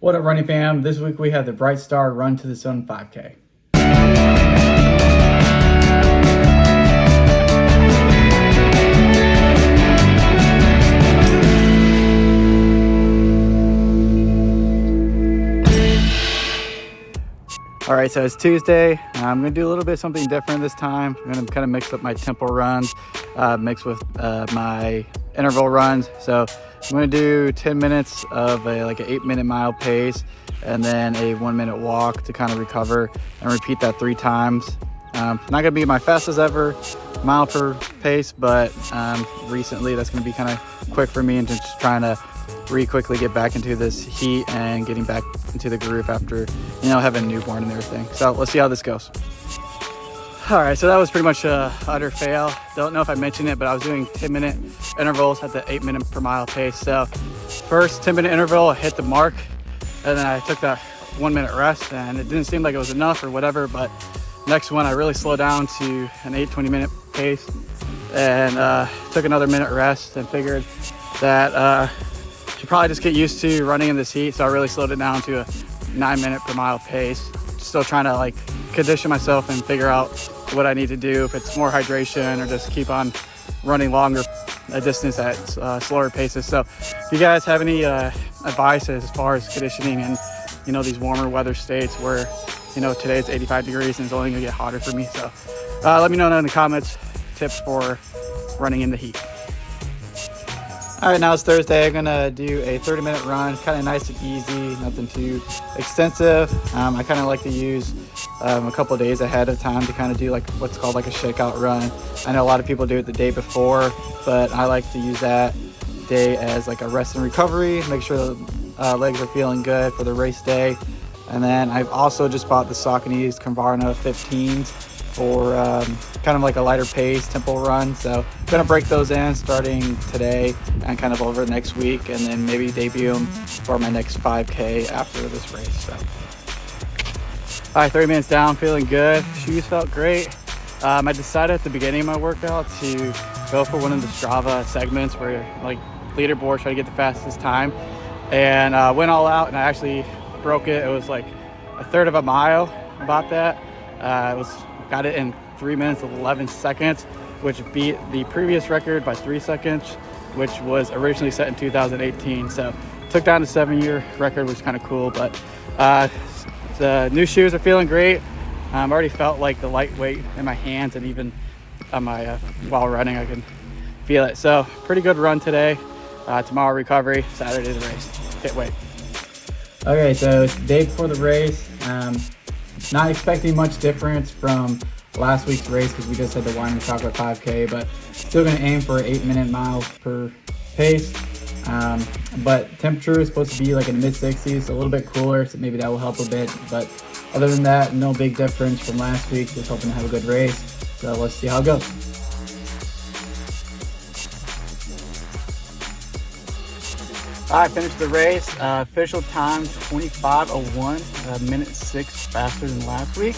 What up, running fam? This week we have the Brightstar Run to the Sun 5K. All right, so it's Tuesday. I'm gonna do a little bit something different this time. I'm gonna kind of mix up my tempo runs, mixed with my interval runs. So I'm gonna do 10 minutes of like an 8-minute mile pace, and then a 1-minute walk to kind of recover, and repeat that 3 times. Not gonna be my fastest ever mile per pace, but recently that's gonna be kind of quick for me, and just trying to quickly get back into this heat and getting back into the groove after, having a newborn and everything. So let's see how this goes. All right, so that was pretty much a utter fail. Don't know if I mentioned it, but I was doing 10-minute intervals at the 8-minute per mile pace. So first 10-minute interval, I hit the mark, and then I took that 1-minute rest, and it didn't seem like it was enough or whatever, but next one I really slowed down to an 8-20-minute pace, and took another minute rest, and figured that should probably just get used to running in this heat. So I really slowed it down to a 9-minute per mile pace. Still trying to condition myself and figure out what I need to do, if it's more hydration or just keep on running longer a distance at slower paces. So if you guys have any advice as far as conditioning and these warmer weather states where today it's 85 degrees and it's only gonna get hotter for me, so let me know in the comments tips for running in the heat. All right, now it's Thursday. I'm gonna do a 30-minute run, kind of nice and easy, nothing too extensive. I kind of like to use a couple of days ahead of time to kind of do what's called a shakeout run. I know a lot of people do it the day before, but I like to use that day as a rest and recovery, make sure the legs are feeling good for the race day. And then I've also just bought the Saucony's Convarna 15s for kind of a lighter pace tempo run. So I'm gonna break those in starting today and kind of over the next week, and then maybe debut them for my next 5K after this race. So all right, 30 minutes down, feeling good. Shoes felt great. I decided at the beginning of my workout to go for one of the Strava segments where leaderboard, try to get the fastest time, and went all out, and I actually broke it. It was a third of a mile, about that. Got it in 3 minutes 11 seconds, which beat the previous record by 3 seconds, which was originally set in 2018. So took down the 7-year record, which is kind of cool. But the new shoes are feeling great. Already felt the lightweight in my hands, and even on my while running I can feel it. So pretty good run today. Tomorrow recovery, Saturday the race. Can't wait. Okay, so it's the day before the race. Not expecting much difference from last week's race because we just had the wine and chocolate 5K, but still going to aim for 8-minute miles per pace. But temperature is supposed to be in the mid-60s, a little bit cooler, so maybe that will help a bit. But other than that, no big difference from last week. Just hoping to have a good race. So let's see how it goes. All right, finished the race. Official time 25:01, a minute 6 faster than last week.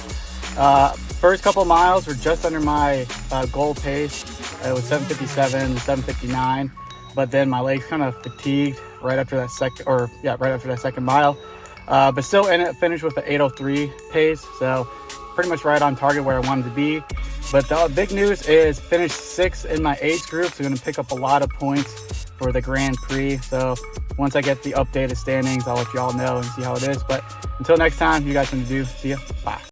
First couple miles were just under my goal pace. It was 7:57, 7:59, but then my legs kind of fatigued right after that second mile. But still in it, finished with an 8:03 pace, so pretty much right on target where I wanted to be. But the big news is finished 6th in my age group, so I'm gonna pick up a lot of points for the Grand Prix. So once I get the updated standings, I'll let you all know and see how it is. But until next time, you guys can do. See ya. Bye.